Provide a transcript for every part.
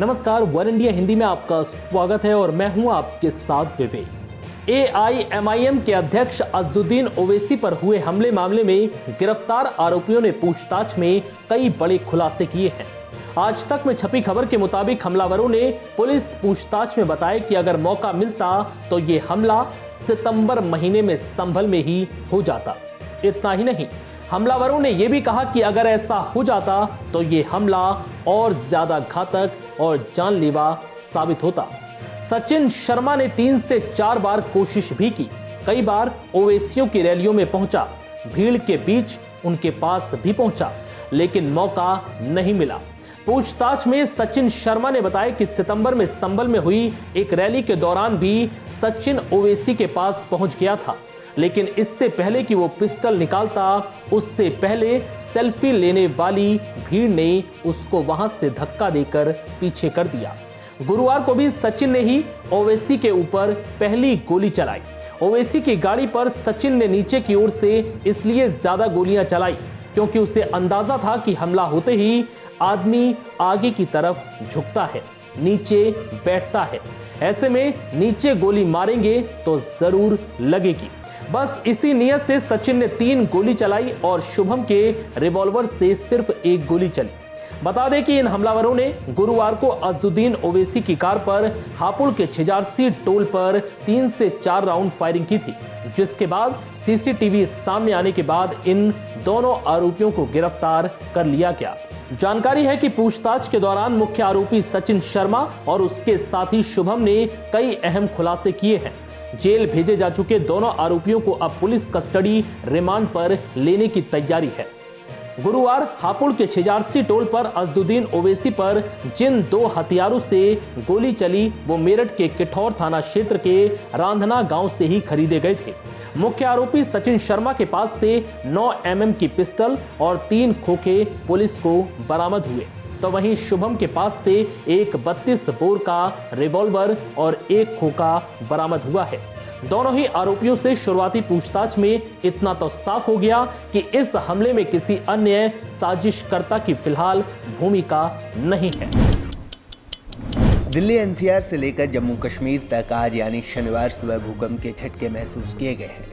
नमस्कार, one India Hindi में आपका स्वागत है और मैं हूं आपके साथ विवेक। AIMIM के अध्यक्ष अजदुद्दीन ओवैसी पर हुए हमले मामले में गिरफ्तार आरोपियों ने पूछताछ में कई बड़े खुलासे किए हैं। आज तक में छपी खबर के मुताबिक हमलावरों ने पुलिस पूछताछ में बताया कि अगर मौका मिलता तो ये हमला सितंबर महीने में संभल में ही हो जाता। इतना ही नहीं, हमलावरों ने यह भी कहा कि अगर ऐसा हो जाता तो ये हमला और ज्यादा घातक और जानलेवा साबित होता। सचिन शर्मा ने 3 से 4 बार कोशिश भी की। कई बार ओवैसियों की रैलियों में पहुंचा, भीड़ के बीच उनके पास भी पहुंचा, लेकिन मौका नहीं मिला। पूछताछ में सचिन शर्मा ने बताया कि सितंबर में संभल में हुई एक रैली के दौरान भी सचिन ओवैसी के पास पहुंच गया था, लेकिन इससे पहले कि वो पिस्टल निकालता, उससे पहले सेल्फी लेने वाली भीड़ ने उसको वहां से धक्का देकर पीछे कर दिया। गुरुवार को भी सचिन ने ही ओवैसी के ऊपर पहली गोली चलाई। ओवैसी की गाड़ी पर सचिन ने नीचे की ओर से इसलिए ज्यादा गोलियां चलाई क्योंकि उसे अंदाजा था कि हमला होते ही आदमी आगे की तरफ झुकता है, नीचे बैठता है। ऐसे में नीचे गोली मारेंगे तो जरूर लगेगी। बस इसी नियत से सचिन ने 3 गोली चलाई और शुभम के रिवॉल्वर से सिर्फ 1 गोली चली। बता दें कि इन हमलावरों ने गुरुवार को अजदुद्दीन ओवैसी की कार पर हापुड़ के छिजारसी टोल पर 3 से 4 राउंड फायरिंग की थी, जिसके बाद सीसीटीवी सामने आने के बाद इन दोनों आरोपियों को गिरफ्तार कर लिया गया। जानकारी है कि पूछताछ के दौरान मुख्य आरोपी सचिन शर्मा और उसके साथी शुभम ने कई अहम खुलासे किए हैं। जेल भेजे जा चुके दोनों आरोपियों को अब पुलिस कस्टडी रिमांड पर लेने की तैयारी है। गुरुवार हापुड़ के छिजारसी टोल पर अजदुद्दीन ओवैसी पर जिन 2 हथियारों से गोली चली वो मेरठ के किठौर थाना क्षेत्र के रांधना गांव से ही खरीदे गए थे। मुख्य आरोपी सचिन शर्मा के पास से 9 mm की पिस्टल और 3 खोखे पुलिस को बरामद हुए, तो वहीं शुभम के पास से एक 32 बोर का रिवॉल्वर और 1 खोखा बरामद हुआ है। दोनों ही आरोपियों से शुरुआती पूछताछ में इतना तो साफ हो गया कि इस हमले में किसी अन्य साजिशकर्ता की फिलहाल भूमिका नहीं है। दिल्ली NCR से लेकर जम्मू कश्मीर तक आज यानी शनिवार सुबह भूकंप के झटके महसूस किए गए हैं।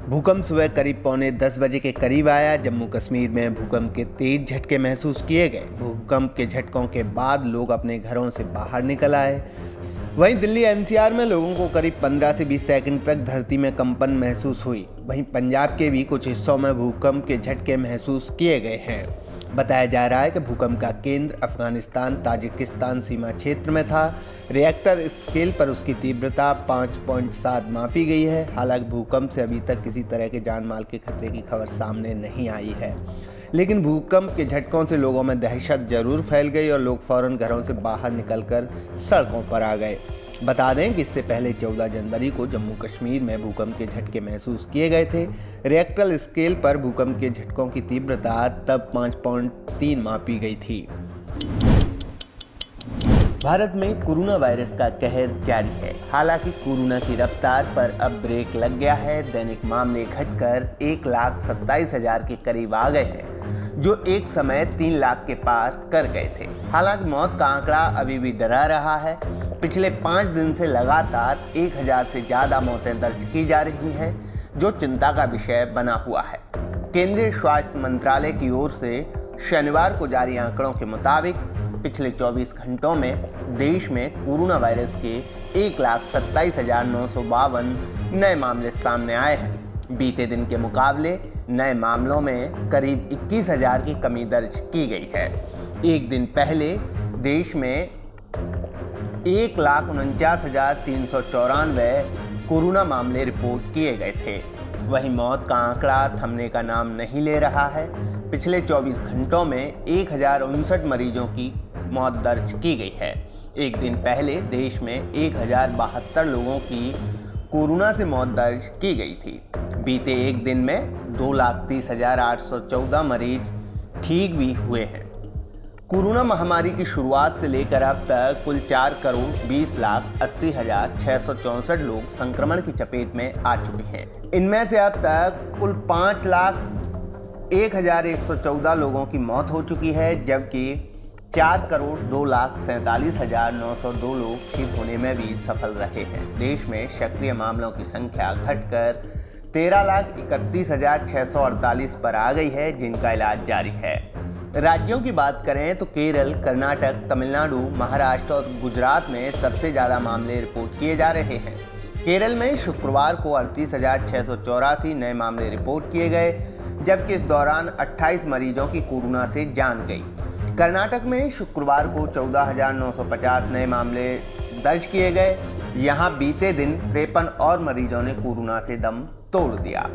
भूकंप सुबह करीब 9:45 बजे के करीब आया। जम्मू कश्मीर में भूकंप के तेज झटके महसूस किए गए। भूकंप के झटकों के बाद लोग अपने घरों से बाहर निकल आए। वहीं दिल्ली NCR में लोगों को करीब 15 से 20 सेकंड तक धरती में कंपन महसूस हुई। वहीं पंजाब के भी कुछ हिस्सों में भूकंप के झटके महसूस किए गए हैं। बताया जा रहा है कि भूकंप का केंद्र अफगानिस्तान ताजिकिस्तान सीमा क्षेत्र में था। रिएक्टर स्केल पर उसकी तीव्रता 5.7 मापी गई है। हालांकि भूकंप से अभी तक किसी तरह के जान माल के खतरे की खबर सामने नहीं आई है, लेकिन भूकंप के झटकों से लोगों में दहशत जरूर फैल गई और लोग फौरन घरों से बाहर निकलकर सड़कों पर आ गए। बता दें कि इससे पहले 14 जनवरी को जम्मू कश्मीर में भूकंप के झटके महसूस किए गए थे। रिएक्टर स्केल पर भूकंप के झटकों की तीव्रता तब 5.3 मापी गई थी। भारत में कोरोना वायरस का कहर जारी है। हालांकि कोरोना की रफ्तार पर अब ब्रेक लग गया है। दैनिक मामले घटकर 1,27,000 के करीब आ गए हैं, जो एक समय 3 लाख के पार कर गए थे। हालांकि मौत का आंकड़ा अभी भी डरा रहा है। पिछले 5 दिन से लगातार 1,000 से ज़्यादा मौतें दर्ज की जा रही हैं, जो चिंता का विषय बना हुआ है। केंद्रीय स्वास्थ्य मंत्रालय की ओर से शनिवार को जारी आंकड़ों के मुताबिक पिछले 24 घंटों में देश में कोरोना वायरस के 1,27,952 नए मामले सामने आए हैं। बीते दिन के मुकाबले नए मामलों में करीब 21,000 की कमी दर्ज की गई है। एक दिन पहले देश में 1,49,394 कोरोना मामले रिपोर्ट किए गए थे। वहीं मौत का आंकड़ा थमने का नाम नहीं ले रहा है। पिछले 24 घंटों में 1,059 मरीजों की मौत दर्ज की गई है। एक दिन पहले देश में 1,072 लोगों की कोरोना से मौत दर्ज की गई थी। बीते एक दिन में 2,30,814 मरीज ठीक भी हुए हैं। कोरोना महामारी की शुरुआत से लेकर अब तक कुल 4,20,80,664 लोग संक्रमण की चपेट में आ चुके हैं। इनमें से अब तक कुल 5,01,114 लोगों की मौत हो चुकी है, जबकि 4,02,47,902 लोग ठीक होने में भी सफल रहे हैं। देश में सक्रिय मामलों की संख्या घटकर 13,31,648 पर आ गई है, जिनका इलाज जारी है। राज्यों की बात करें तो केरल, कर्नाटक, तमिलनाडु, महाराष्ट्र और गुजरात में सबसे ज़्यादा मामले रिपोर्ट किए जा रहे हैं। केरल में शुक्रवार को 38,684 नए मामले रिपोर्ट किए गए, जबकि इस दौरान 28 मरीजों की कोरोना से जान गई। कर्नाटक में शुक्रवार को 14,950 नए मामले दर्ज किए गए। यहां बीते दिन 53 और मरीजों ने कोरोना से दम तोड़ दिया।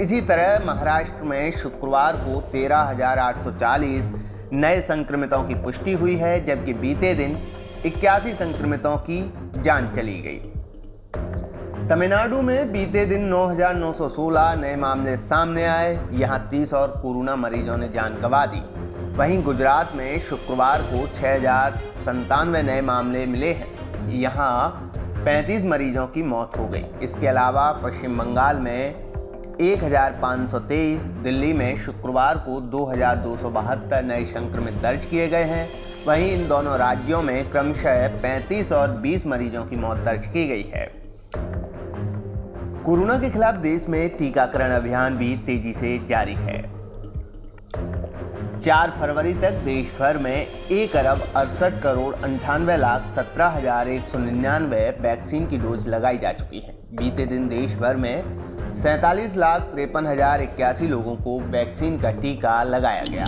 इसी तरह महाराष्ट्र में शुक्रवार को 13,840 नए संक्रमितों की पुष्टि हुई है, जबकि बीते दिन 81 संक्रमितों की जान चली गई। तमिलनाडु में बीते दिन 9,916 नए मामले सामने आए। यहां 30 और कोरोना मरीजों ने जान गंवा दी। वहीं गुजरात में शुक्रवार को 6,097 नए मामले मिले हैं। यहां 35 मरीजों की मौत हो गई। इसके अलावा पश्चिम बंगाल में 1,523, दिल्ली में शुक्रवार को 2,272 नए संक्रमित दर्ज किए गए हैं। वहीं इन दोनों राज्यों में क्रमशः 35 और 20 मरीजों की मौत दर्ज की गई है। कोरोना के खिलाफ देश में टीकाकरण अभियान भी तेजी से जारी है। 4 फरवरी तक देश भर में 1,68,98,17,199 वैक्सीन की डोज लगाई जा चुकी है। बीते दिन देश भर में 47,53,081 लोगों को वैक्सीन का टीका लगाया गया।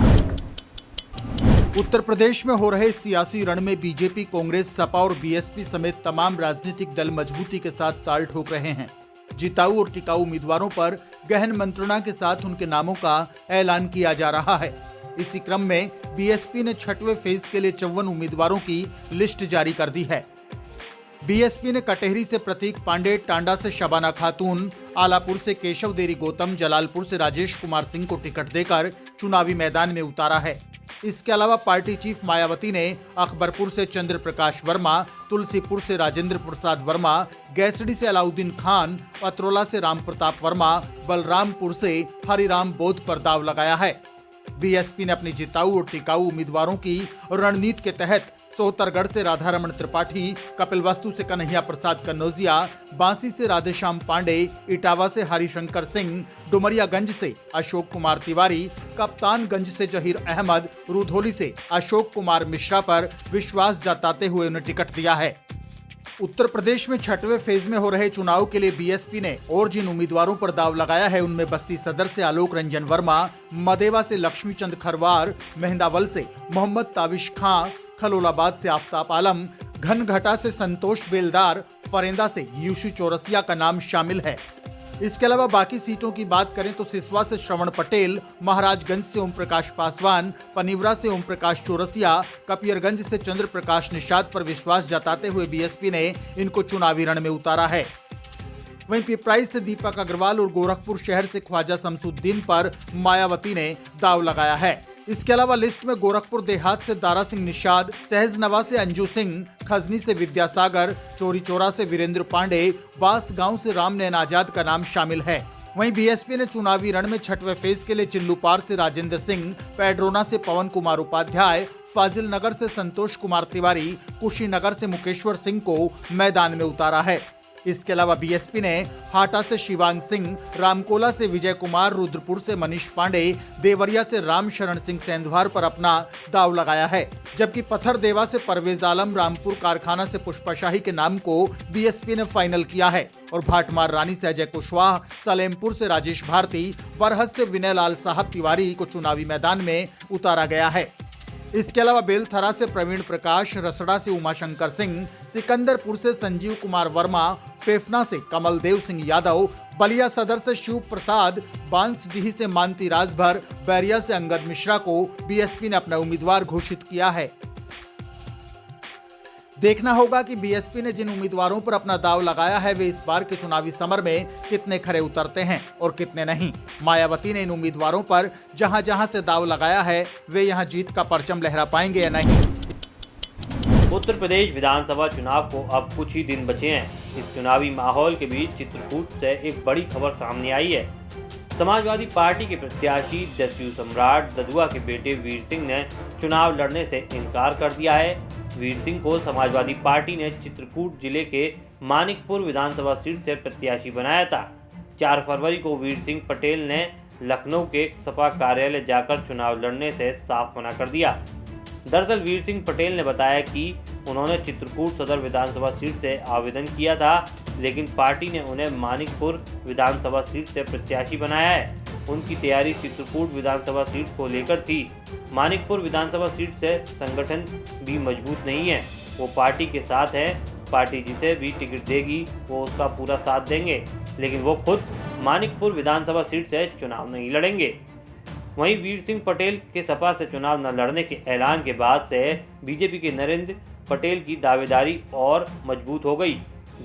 उत्तर प्रदेश में हो रहे सियासी रण में बीजेपी, कांग्रेस, सपा और बीएसपी समेत तमाम राजनीतिक दल मजबूती के साथ ताल ठोक रहे हैं। जिताऊ और टिकाऊ उम्मीदवारों पर गहन मंत्रणा के साथ उनके नामों का ऐलान किया जा रहा है। इसी क्रम में बीएसपी ने 6वें फेज के लिए 54 उम्मीदवारों की लिस्ट जारी कर दी है। बीएसपी ने कटेहरी से प्रतीक पांडे, टांडा से शबाना खातून, आलापुर से केशव देरी गौतम, जलालपुर से राजेश कुमार सिंह को टिकट देकर चुनावी मैदान में उतारा है। इसके अलावा पार्टी चीफ मायावती ने अकबरपुर से चंद्र प्रकाश वर्मा, तुलसीपुर से राजेंद्र प्रसाद वर्मा, गैसडी से अलाउद्दीन खान, पत्रोला से राम प्रताप वर्मा, बलरामपुर से हरिराम बोध पर दाव लगाया है। बीएसपी ने अपनी जिताऊ और टिकाऊ उम्मीदवारों की रणनीति के तहत सोहतरगढ़ से राधारमण त्रिपाठी, कपिलवस्तु से कन्हैया प्रसाद कन्नौजिया, बांसी से राधेश्याम पांडे, इटावा से हरिशंकर सिंह, डुमरियागंज से अशोक कुमार तिवारी, कप्तानगंज से जहीर अहमद, रुधौली से अशोक कुमार मिश्रा पर विश्वास जताते हुए उन्हें टिकट दिया है। उत्तर प्रदेश में 6वें फेज में हो रहे चुनाव के लिए बीएसपी ने और जिन उम्मीदवारों पर दाव लगाया है उनमें बस्ती सदर से आलोक रंजन वर्मा, मदेवा से लक्ष्मीचंद खरवार, मेहंदावल से मोहम्मद ताविश खां, खलोलाबाद से आफ्ताब आलम, घनघटा से संतोष बेलदार, फरेंदा से यूसु चौरसिया का नाम शामिल है। इसके अलावा बाकी सीटों की बात करें तो सिसवा से श्रवण पटेल, महाराजगंज से ओम प्रकाश पासवान, पनिवरा से ओम प्रकाश चौरसिया, कपियरगंज से चंद्र प्रकाश निषाद पर विश्वास जताते हुए बीएसपी ने इनको चुनावी रण में उतारा है। वहीं पिपराइच से दीपक अग्रवाल और गोरखपुर शहर से ख्वाजा शमसुद्दीन पर मायावती ने दाव लगाया है। इसके अलावा लिस्ट में गोरखपुर देहात से दारा सिंह निषाद, सहजनवा से अंजू सिंह, खजनी से विद्यासागर, चोरी चोरा से वीरेंद्र पांडे, बास गांव से रामनैन आजाद का नाम शामिल है। वहीं बीएसपी ने चुनावी रण में 6वें फेज के लिए चिल्लूपार से राजेंद्र सिंह, पेड्रोना से पवन कुमार उपाध्याय, फाजिल नगर से संतोष कुमार तिवारी, कुशीनगर से मुकेश्वर सिंह को मैदान में उतारा है। इसके अलावा बीएसपी ने हाटा से शिवांग सिंह, रामकोला से विजय कुमार, रुद्रपुर से मनीष पांडे, देवरिया से राम शरण सिंह सेंधवार पर अपना दाव लगाया है। जबकि पत्थरदेवा से परवेज आलम, रामपुर कारखाना से पुष्पा शाही के नाम को बीएसपी ने फाइनल किया है और भाटमार रानी से अजय कुशवाहा, सलेमपुर से राजेश भारती, बरहज से विनय लाल साहब तिवारी को चुनावी मैदान में उतारा गया है। इसके अलावा बेलथरा से प्रवीण प्रकाश, रसड़ा से उमाशंकर सिंह, सिकंदरपुर से संजीव कुमार वर्मा, फेफना से कमल देव सिंह यादव, बलिया सदर से शिव प्रसाद, बांसडीह से मानती राजभर, बैरिया से अंगद मिश्रा को बीएसपी ने अपना उम्मीदवार घोषित किया है। देखना होगा कि बीएसपी ने जिन उम्मीदवारों पर अपना दाव लगाया है वे इस बार के चुनावी समर में कितने खरे उतरते हैं और कितने नहीं। मायावती ने इन उम्मीदवारों पर जहां जहां से दाव लगाया है वे यहां जीत का परचम लहरा पाएंगे या नहीं। उत्तर प्रदेश विधानसभा चुनाव को अब कुछ ही दिन बचे हैं। इस चुनावी माहौल के बीच चित्रकूट से एक बड़ी खबर सामने आई है। समाजवादी पार्टी के प्रत्याशी जसयू सम्राट ददुआ के बेटे वीर सिंह ने चुनाव लड़ने से इनकार कर दिया है। वीर सिंह को समाजवादी पार्टी ने चित्रकूट जिले के मानिकपुर विधानसभा सीट से प्रत्याशी बनाया था। 4 फरवरी को वीर सिंह पटेल ने लखनऊ के सपा कार्यालय जाकर चुनाव लड़ने से साफ मना कर दिया। दरअसल वीर सिंह पटेल ने बताया कि उन्होंने चित्रकूट सदर विधानसभा सीट से आवेदन किया था, लेकिन पार्टी ने उन्हें मानिकपुर विधानसभा सीट से प्रत्याशी बनाया है। उनकी तैयारी चित्रकूट विधानसभा सीट को लेकर थी। मानिकपुर विधानसभा सीट से संगठन भी मजबूत नहीं है, वो पार्टी के साथ है। पार्टी जिसे भी टिकट देगी वो उसका पूरा साथ देंगे, लेकिन वो खुद मानिकपुर विधानसभा सीट से चुनाव नहीं लड़ेंगे। वहीं वीर सिंह पटेल के सपा से चुनाव न लड़ने के ऐलान के बाद से बीजेपी के नरेंद्र पटेल की दावेदारी और मजबूत हो गई।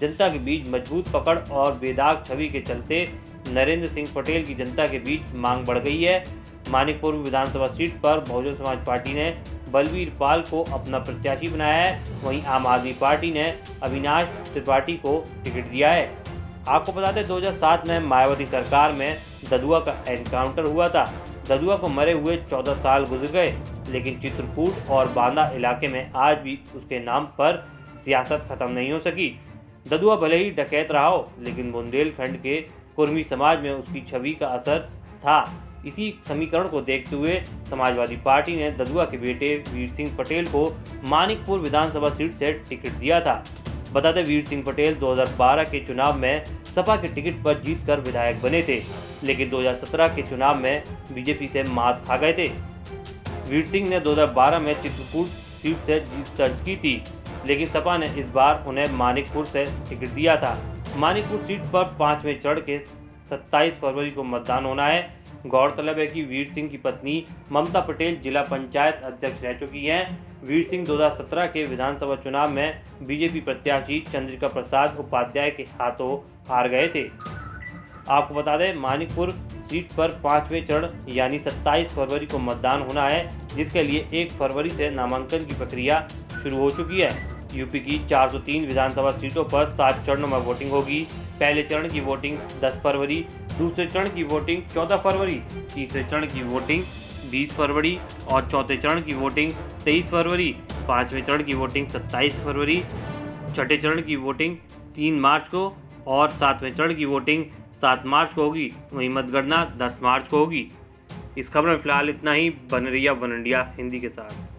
जनता के बीच मजबूत पकड़ और बेदाग छवि के चलते नरेंद्र सिंह पटेल की जनता के बीच मांग बढ़ गई है। मानिकपुर विधानसभा सीट पर बहुजन समाज पार्टी ने बलवीर पाल को अपना प्रत्याशी बनाया है। वहीं आम आदमी पार्टी ने अविनाश त्रिपाठी को टिकट दिया है। आपको बता दें 2007 में मायावती सरकार में ददुआ का एनकाउंटर हुआ था। ददुआ को मरे हुए 14 साल गुजर गए, लेकिन चित्रकूट और बांदा इलाके में आज भी उसके नाम पर सियासत खत्म नहीं हो सकी। ददुआ भले ही डकैत रहा हो, लेकिन बुंदेलखंड के कुर्मी समाज में उसकी छवि का असर था। इसी समीकरण को देखते हुए समाजवादी पार्टी ने ददुआ के बेटे वीर सिंह पटेल को मानिकपुर विधानसभा सीट से टिकट दिया था। बता दें वीर सिंह पटेल 2012 के चुनाव में सपा के टिकट पर जीतकर विधायक बने थे, लेकिन 2017 के चुनाव में बीजेपी से मात खा गए थे। वीर सिंह ने 2012 में चित्रकूट सीट से जीत दर्ज की थी, लेकिन सपा ने इस बार उन्हें मानिकपुर से टिकट दिया था। मानिकपुर सीट पर 5वें चरण के 27 फरवरी को मतदान होना है। गौरतलब है कि वीर सिंह की पत्नी ममता पटेल जिला पंचायत अध्यक्ष रह चुकी हैं। वीर सिंह 2017 के विधानसभा चुनाव में बीजेपी प्रत्याशी चंद्रिका प्रसाद उपाध्याय के हाथों हार गए थे। आपको बता दें मानिकपुर सीट पर 5वें चरण यानी 27 फरवरी को मतदान होना है, जिसके लिए 1 फरवरी से नामांकन की प्रक्रिया शुरू हो चुकी है। यूपी की 403 विधानसभा सीटों पर 7 चरणों में वोटिंग होगी। पहले चरण की वोटिंग 10 फरवरी, दूसरे चरण की वोटिंग 14 फरवरी, तीसरे चरण की वोटिंग 20 फरवरी और चौथे चरण की वोटिंग 23 फरवरी, 5वें चरण की वोटिंग 27 फरवरी, छठे चरण की वोटिंग 3 मार्च को और 7वें चरण की वोटिंग 7 मार्च को होगी। वहीं मतगणना 10 मार्च को होगी। इस खबर में फिलहाल इतना ही। बने रहिए वन इंडिया हिंदी के साथ।